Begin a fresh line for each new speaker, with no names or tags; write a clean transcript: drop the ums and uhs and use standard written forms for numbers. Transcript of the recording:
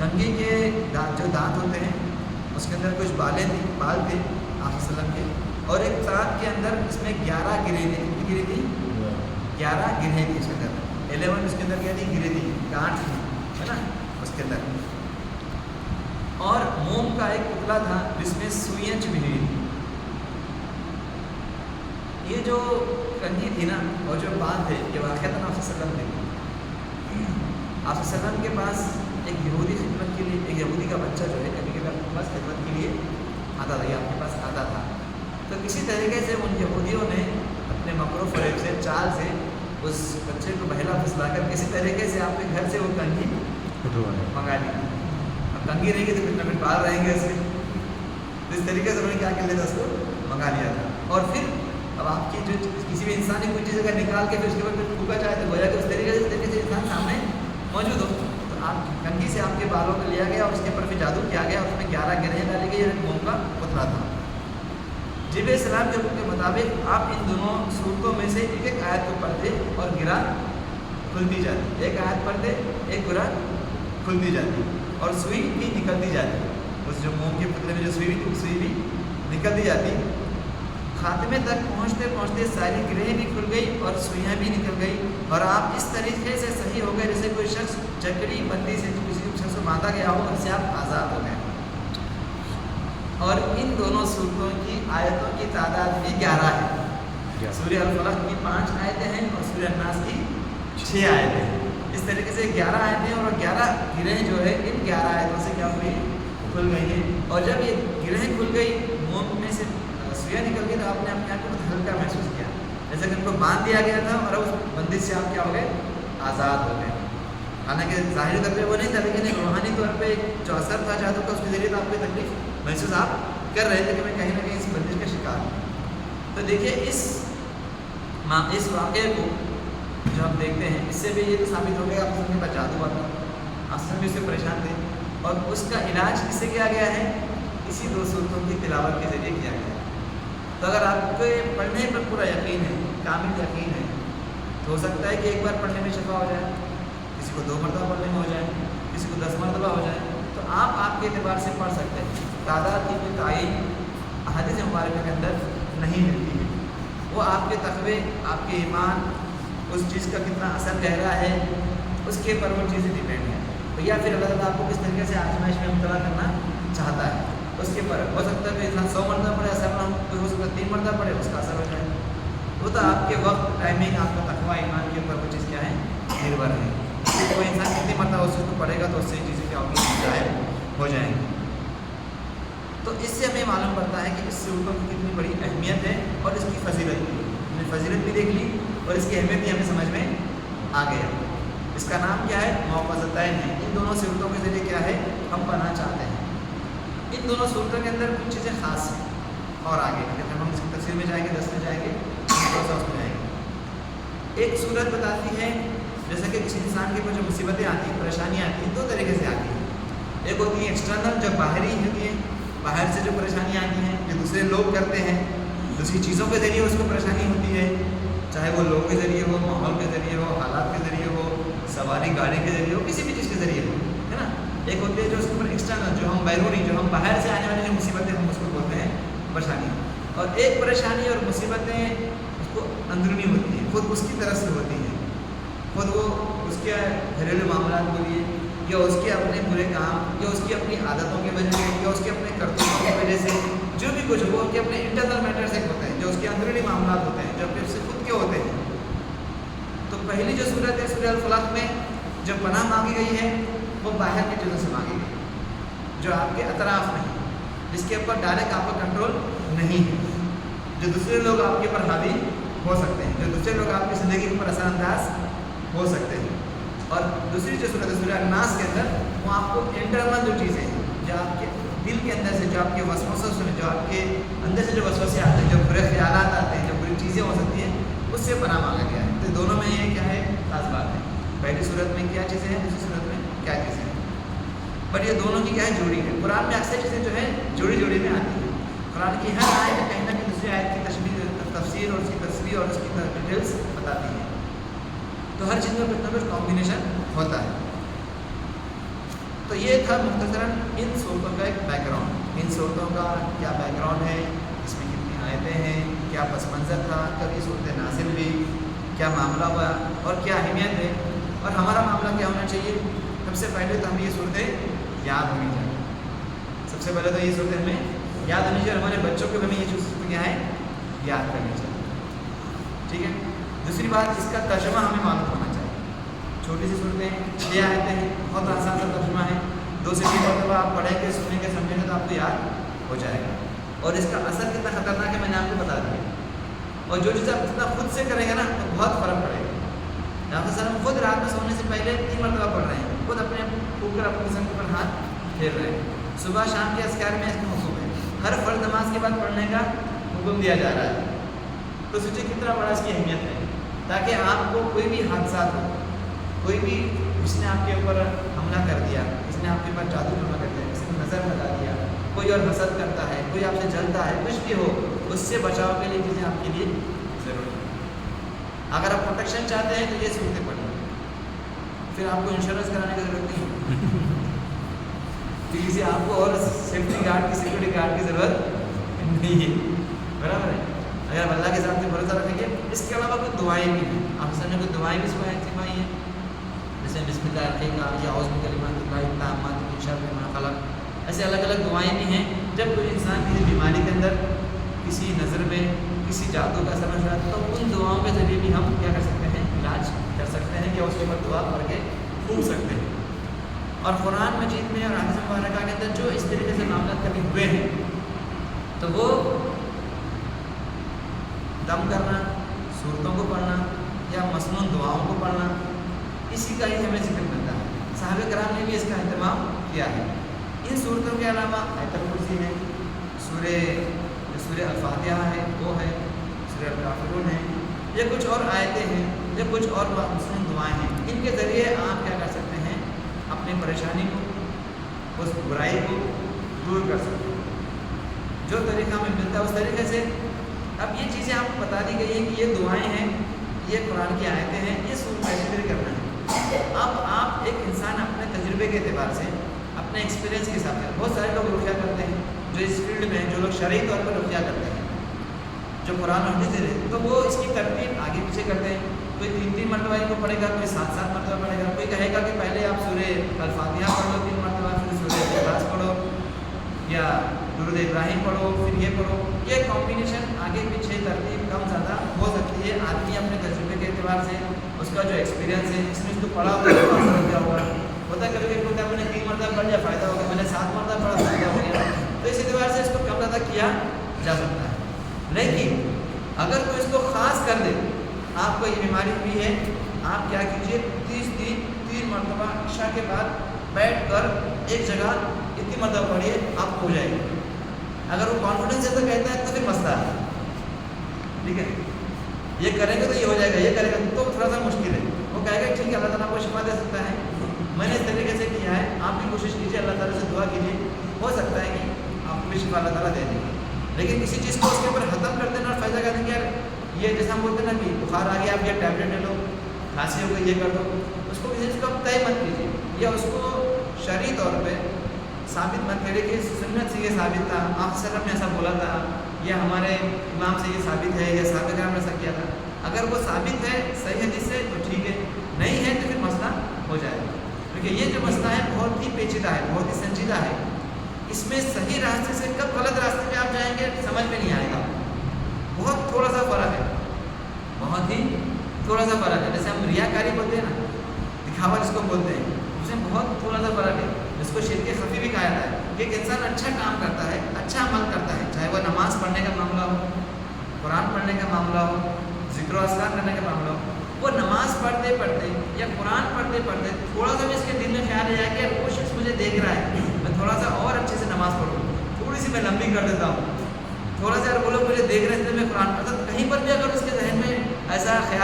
کنگھی کے جو دانت ہوتے ہیں اس کے اندر کچھ بال تھے آپ صلی اللہ علیہ وسلم کے، اور ایک دانت کے اندر اس میں 11 گرہیں تھی. کتنی گرہیں تھی؟ 11 گرہیں تھی اس کے اندر. 11 اس کے اندر کیا تھی؟ گرہیں تھی، گانٹھ تھی، ہے نا اس کے اندر. اور موم کا ایک پتلا تھا جس میں سوئیاں چبھی ہوئی تھی. یہ جو کنگھی تھی نا اور جو بال تھے یہ واقعہ تھا آپ صلی اللہ علیہ وسلم نے. آپ صلی اللہ علیہ وسلم کے پاس ایک یہودی خدمت کے لیے، ایک یہودی کا بچہ جو ہے کبھی کبھی آپ کے پاس خدمت کے لیے آتا تھا یا آپ کے پاس آتا تھا. تو کسی طریقے سے ان یہودیوں نے اپنے مکر و فریب سے، چال سے اس بچے کو بہلا پھسلا کر کسی طریقے سے آپ کے گھر سے وہ کنگھی منگا لی. اب کنگھی رہے گی تو کتنا منٹ باہر رہیں گے اس سے، تو اس طریقے سے انہوں نے کیا کر لیا تھا، اس کو منگا لیا تھا. اور پھر اب آپ کی جو کسی بھی انسان نے کوئی چیز اگر نکال کے پھر اس کے بعد پھر پھونکا چاہے تو گویا کہ اس طریقے سے انسان سامنے موجود ہو. تو آپ کنگھی سے آپ کے بالوں کو لیا گیا اور اس کے اوپر پھر جادو کیا گیا اور اس میں 11 گرہیں ڈالی گئی. موم کا پتلا تھا. جبرائیل السلام کے حکم کے مطابق آپ ان دونوں صورتوں میں سے ایک ایک آیت کو پڑھتے اور گرہ کھلتی جاتی. ایک آیت پڑھتے، ایک گرہ کھلتی جاتی اور سوئی بھی نکلتی جاتی. اس جو موم کے پتلے میں جو سوئی بھی نکلتی جاتی. خاتمے تک پہنچتے پہنچتے ساری گرہیں بھی کھل گئی اور سوئیاں بھی نکل گئی اور آپ اس طریقے سے صحیح ہو گئے جیسے کوئی شخص چکری بندی سے کسی شخص کو باندھا گیا ہو، اس سے آپ آزاد ہو گئے. اور ان دونوں صورتوں کی آیتوں کی تعداد بھی 11 ہے. سورہ الفلق کی 5 آیتیں ہیں اور سورہ الناس کی 6 آیتیں ہیں. اس طریقے سے 11 آیتیں اور 11 گرہیں جو ہے ان 11 آیتوں سے کیا ہوئی؟ کھل گئی ہیں. اور جب یہ گرہیں کھل گئی، موم میں سے سویاں نکل گئی، تو آپ نے اپنے آپ کو ہلکا محسوس کیا جیسے کہ ان کو باندھ دیا گیا تھا اور اس بندش سے آپ کیا ہو گئے؟ آزاد ہو گئے. حالانکہ ظاہری طور پہ وہ نہیں تھا، لیکن ایک روحانی طور پہ ایک جو اثر تھا جادو کا، اس کے ذریعے تو آپ کو تکلیف محسوس آپ کر رہے تھے کہ میں کہیں نہ کہیں اس بندش کا شکار ہوں. تو دیکھیے اس واقعے کو جو ہم دیکھتے ہیں، اس سے بھی یہ تو ثابت ہو گیا آپ کے پاس جادو آتا، اصل میں اس سے پریشان تھے اور اس کا علاج کس سے کیا گیا ہے؟ اسی 2 صورتوں کی تلاوت کے ذریعے کیا گیا. تو اگر آپ کے پڑھنے پر پورا یقین ہے، کامل یقین ہے، تو ہو سکتا ہے کہ ایک بار پڑھنے میں شفا ہو جائے، کسی کو 2 مرتبہ پڑھنے میں ہو جائے، کسی کو 10 مرتبہ ہو جائے. تو آپ کے اعتبار سے پڑھ سکتے ہیں. تعداد کی کوئی تعین احادیث مبارکہ کے اندر نہیں ملتی ہے. وہ آپ کے تقوی، آپ کے ایمان، اس چیز کا کتنا اثر گہرا ہے، اس کے پر وہ چیزیں ڈیپینڈ ہیں. یا پھر اللہ تعالیٰ آپ کو کس طریقے سے آزمائش میں مبتلا کرنا چاہتا ہے، اس کے پر ہو سکتا ہے کہ انسان 100 مرتبہ پڑھے اثر نہ ہو، کوئی ہو سکتا ہے 3 مرتبہ پڑھے اس کا اثر ہو جائے. وہ تو آپ کے وقت، ٹائمنگ، آپ کا تقوی، ایمان کے اوپر وہ چیز کیا ہے؟ نربھر ہے. کوئی انسان کتنی مرتبہ اس چیز کو پڑھے گا تو اس سے چیزیں کیا ہوگی؟ ظاہر ہو جائیں گی. تو اس سے ہمیں معلوم پڑتا ہے کہ اس صورتوں کی کتنی بڑی اہمیت ہے اور اس کی فضیلت بھی. ہم نے فضیلت بھی دیکھ لی اور اس کی اہمیت بھی ہمیں سمجھ میں آ گیا. اس کا نام کیا ہے؟ محفظتین ہے. ان دونوں صورتوں کے ذریعے کیا ہے؟ ہم پڑھنا چاہتے ہیں. ان دونوں صورتوں کے اندر کچھ چیزیں خاص ہیں اور آگے جب ہم اس کی تفسیر میں جائیں گے، 10 میں جائیں گے، تھوڑا سا اس میں جائیں گے. ایک صورت بتاتی ہے جیسا کہ کسی انسان کے اوپر جو مصیبتیں آتی ہیں، پریشانیاں آتی ہیں، 2 طریقے سے آتی ہیں. ایک ہوتی ہیں ایکسٹرنل، جو باہری ہوتی ہیں، باہر سے جو پریشانیاں آتی ہیں، جو دوسرے لوگ کرتے ہیں، دوسری چیزوں کے ذریعے اس کو پریشانی ہوتی ہے، چاہے وہ لوگوں کے ذریعے ہو، ماحول کے ذریعے ہو، حالات کے ذریعے ہو، سواری گاڑی کے ذریعے ہو، کسی بھی چیز کے ذریعے ہو، ہے نا. ایک ہوتی ہے جو اس کے اوپر ایکسٹرنل، جو ہم بیرونی، جو ہم باہر سے آنے والی جو مصیبتیں، ہم اس کو بولتے ہیں پریشانی. اور ایک پریشانی اور مصیبتیں اس کو اندرونی ہوتی ہیں، خود اس کی طرف سے ہوتی ہیں، خود وہ اس کے گھریلو معاملات بولیے، یا اس کے اپنے برے کام، یا اس کی اپنی عادتوں کی وجہ سے، یا اس کے اپنے کرتوتوں کی وجہ سے، جو بھی کچھ وہ کے اپنے انٹرنل میٹرز ایک ہوتے ہیں، جو اس کے اندرونی معاملات ہوتے ہیں، جو اپنے سے خود کے ہوتے ہیں. تو پہلی جو صورت ہے سورہ الفلق میں جو پناہ مانگی گئی ہے وہ باہر کی چیزوں سے مانگی گئی، جو آپ کے اطراف میں ہے، جس کے اوپر ڈائریکٹ آپ کا کنٹرول نہیں ہے، جو دوسرے لوگ آپ کے اوپر حاوی ہو سکتے ہیں، جو دوسرے لوگ آپ کی زندگی کے اوپر اثر انداز ہو سکتے ہیں. اور دوسری جو صورت ہے سورہ الناس کے اندر، وہ آپ کو انٹرنل جو چیزیں ہیں، جو آپ کے دل کے اندر سے، جو آپ کے وسوسوں سے، جو آپ کے اندر سے جو وسوسے آتے ہیں، جو برے خیالات آتے ہیں، جو بری چیزیں ہو سکتی ہیں، اس سے پناہ مانگا گیا ہے. تو دونوں میں یہ کیا ہے؟ خاص بات ہے. پہلی صورت میں کیا چیزیں ہیں، دوسری صورت میں کیا چیزیں ہیں، پر یہ دونوں کی کیا ہے؟ جوڑی ہے. قرآن میں اکثر چیزیں جو ہے جوڑی جوڑی میں آتی ہیں. قرآن کی ہر آیت کہیں نہ کہیں دوسری آیت کی تفسیر اور اس کی تصویر اور اس کی ڈیٹیلس بتاتی ہے. تو ہر چیز میں کچھ نہ کچھ کمبینیشن ہوتا ہے. تو یہ تھا مختصراً ان صورتوں کا ایک بیک گراؤنڈ. ان صورتوں کا کیا بیک گراؤنڈ ہے, اس میں کتنی آیتیں ہیں, کیا پس منظر تھا, کبھی صورت نازل ہوئی, کیا معاملہ ہوا اور کیا اہمیت ہے, اور ہمارا معاملہ کیا ہونا چاہیے. سب سے پہلے تو ہمیں یہ صورتیں یاد ہونی چاہیے. سب سے پہلے تو یہ صورتیں ہمیں یاد ہونی چاہیے, ہمارے بچوں کو بھی ہمیں یہ صورتیں کیا ہے یاد کرنی چاہیے. ٹھیک ہے. دوسری بات, اس کا ترجمہ ہمیں معلوم ہونا چاہیے. چھوٹی سی صورتیں 6 آیتیں ہیں, بہت آسان سا ترجمہ ہے, 2 سے 3 مرتبہ آپ پڑھیں گے, سنیں گے, سمجھیں گے تو آپ کو یاد ہو جائے گا. اور اس کا اثر کتنا خطرناک ہے میں نے آپ کو بتا دیا. اور جو چیز آپ جتنا خود سے کریں گے نا تو بہت فرق پڑے گا. آپ وسلم خود رات میں سونے سے پہلے 3 مرتبہ پڑھ رہے ہیں, خود اپنے اوپر اپنے جسم کے اوپر ہاتھ پھیر رہے ہیں. صبح شام کے اذکار میں اس کا حکم ہے, ہر فرض نماز کے بعد پڑھنے کا حکم دیا جا رہا ہے. تو سوچیں کتنا بڑا اس کی اہمیت ہے, تاکہ آپ کو کوئی بھی حادثات ہو, کوئی بھی جس نے آپ کے اوپر حملہ کر دیا, جس نے آپ کے اوپر جادو ٹونا کر دیا, کسی نے نظر لگا دیا, کوئی اور حسد کرتا ہے, کوئی آپ سے جلتا ہے, کچھ بھی ہو, اس سے بچاؤ کے لیے چیزیں آپ کے لیے ضروری ہیں. اگر آپ پروٹیکشن چاہتے ہیں تو یہ صورتیں پڑھیں, پھر آپ کو انشورنس کرانے کی ضرورت نہیں ہے. کسی آپ کو اور سیفٹی گارڈ کی سیکورٹی گارڈ کی ضرورت نہیں ہے. برابر ہے. اگر اللہ کے ساتھ بھروسہ رکھیں گے. اس کے علاوہ کچھ دعائیں بھی ہیں, آپ سب نے کچھ دعائیں بھی سکھائی ہیں, جیسے بسم اللہ الرحمن یا اعوذ بکلمات اللہ التامات من شر ما خلق. ایسے الگ الگ دعائیں بھی ہیں. جب کوئی انسان کسی بیماری کے اندر, کسی نظر میں, کسی جادو کا اثر ہے, تو ان دعاؤں کے ذریعے بھی ہم کیا کر سکتے ہیں, علاج کر سکتے ہیں, کہ اس کے اوپر دعا پڑھ کے پھونک سکتے ہیں. اور قرآن مجید میں اور حدیث مبارکہ کے اندر جو اس طریقے سے معاملات کبھی ہوئے ہیں, تو وہ دم کرنا, صورتوں کو پڑھنا یا مصنون دعاؤں کو پڑھنا, اسی کا ہی ہمیں ذکر ملتا ہے. صحابہ کرام نے بھی اس کا اہتمام کیا ہے. ان صورتوں کے علاوہ آیت الکرسی ہے, سورہ الفاتحہ ہے, وہ ہے سورہ الکافرون ہے, یا کچھ اور آیتیں ہیں, یا کچھ اور مصنون دعائیں ہیں. ان کے ذریعے آپ کیا کر سکتے ہیں, اپنی پریشانی کو, اس برائی کو دور کر سکتے ہیں. جو طریقہ ہمیں ملتا ہے اس طریقے سے. اب یہ چیزیں آپ کو بتا دی گئی ہیں کہ یہ دعائیں ہیں, یہ قرآن کی آیتیں ہیں, یہ صورت کیسے کرنا ہے. اب آپ ایک انسان اپنے تجربے کے اعتبار سے, اپنے ایکسپیرینس کے حساب سے, بہت سارے لوگ رقیہ کرتے ہیں جو اس فیلڈ میں ہیں, جو لوگ شرعی طور پر رقیہ کرتے ہیں, جو قرآن اور حدیث ہے, تو وہ اس کی ترتیب آگے پیچھے کرتے ہیں. کوئی 3 مرتبہ ان کو پڑھے گا, کوئی 7 مرتبہ پڑھے گا, کوئی کہے گا کہ پہلے آپ سورہ الفاتحہ پڑھ لو 3 مرتبہ, پھر سورہ اخلاص پڑھو, یا درود ابراہیم پڑھو, پھر یہ پڑھو. یہ کمبینیشن آگے پیچھے ترتیب کم زیادہ ہو سکتی ہے. آدمی اپنے تجربے کے اعتبار سے, اس کا جو ایکسپیرینس ہے, اس نے اس کو پڑھا ہوگا تو اثر کیا ہوگا. ہوتا ہے کبھی کبھی میں نے 3 مرتبہ پڑھ لیا فائدہ ہوگا, میں نے 7 مرتبہ پڑھا فائدہ ہو گیا. تو اس اعتبار سے اس کو کم زیادہ کیا جا سکتا ہے. لیکن اگر کوئی اس کو خاص کر دے, آپ کو یہ بیماری ہوئی ہے, آپ کیا کیجئے 3 مرتبہ عشاء کے بعد بیٹھ کر ایک جگہ اتنی مرتبہ پڑھیے, آپ ہو جائے گا. اگر وہ کانفیڈنس سے تو کہتا ہے تو پھر مسئلہ ہے. ٹھیک ہے, یہ کریں گے تو یہ ہو جائے گا, یہ کریں گے تو تھوڑا سا مشکل ہے. وہ کہے گا ٹھیک ہے, اللہ تعالیٰ کو شفا دے سکتا ہے, میں نے اس طریقے سے کیا ہے, آپ بھی کوشش کیجیے, اللہ تعالیٰ سے دعا کیجیے, ہو سکتا ہے کہ آپ کو بھی شفا اللہ تعالیٰ دے دیں گے. لیکن کسی چیز کو اس کے اوپر ختم کر دینا اور فائدہ کر دیں گے, یار یہ جیسا ہم بولتے ہیں نا کہ بخار آ گیا, آپ یہ ٹیبلٹ لے لو, کھانسی ہو گئی یہ کر دو, اس کو کسی چیز کو آپ طے مت کیجیے, یا اس کو شرعی طور پہ ثابت مت کرے کہ سنت سے یہ ثابت تھا, آپ صرف نے ایسا بولا تھا, یا ہمارے امام سے یہ ثابت ہے, یا صحابہ کرام نے ایسا کیا تھا. اگر وہ ثابت ہے صحیح حدیث سے تو ٹھیک ہے, نہیں ہے تو پھر مسئلہ ہو جائے گا. کیونکہ یہ جو مسئلہ ہے بہت ہی پیچیدہ ہے, بہت ہی سنجیدہ ہے. اس میں صحیح راستے سے کب غلط راستے پہ آپ جائیں گے سمجھ میں نہیں آئے گا. بہت تھوڑا سا فرق ہے, بہت ہی تھوڑا سا فرق ہے. جیسے ہم ریاکاری بولتے ہیں نا, دکھاوا جس کو بولتے ہیں, اس میں بہت تھوڑا سا فرق ہے, جس کو شرک خفی بھی کہا جاتا ہے. کہ ایک انسان اچھا کام کرتا ہے, اچھا عمل کرتا ہے, چاہے وہ نماز پڑھنے کا معاملہ ہو, قرآن پڑھنے کا معاملہ ہو, ذکر و اذکار کرنے کا معاملہ ہو, وہ نماز پڑھتے پڑھتے یا قرآن پڑھتے پڑھتے تھوڑا سا بھی اس کے دل میں خیال آیا کہ وہ شخص مجھے دیکھ رہا ہے, میں تھوڑا سا اور اچھے سے نماز پڑھوں, تھوڑی سی میں لمبی کر دیتا ہوں, تھوڑا سا اگر وہ لوگ مجھے دیکھ رہے تھے میں قرآن پڑھتا, کہیں پر بھی اگر اس کے ذہن میں ایسا خیال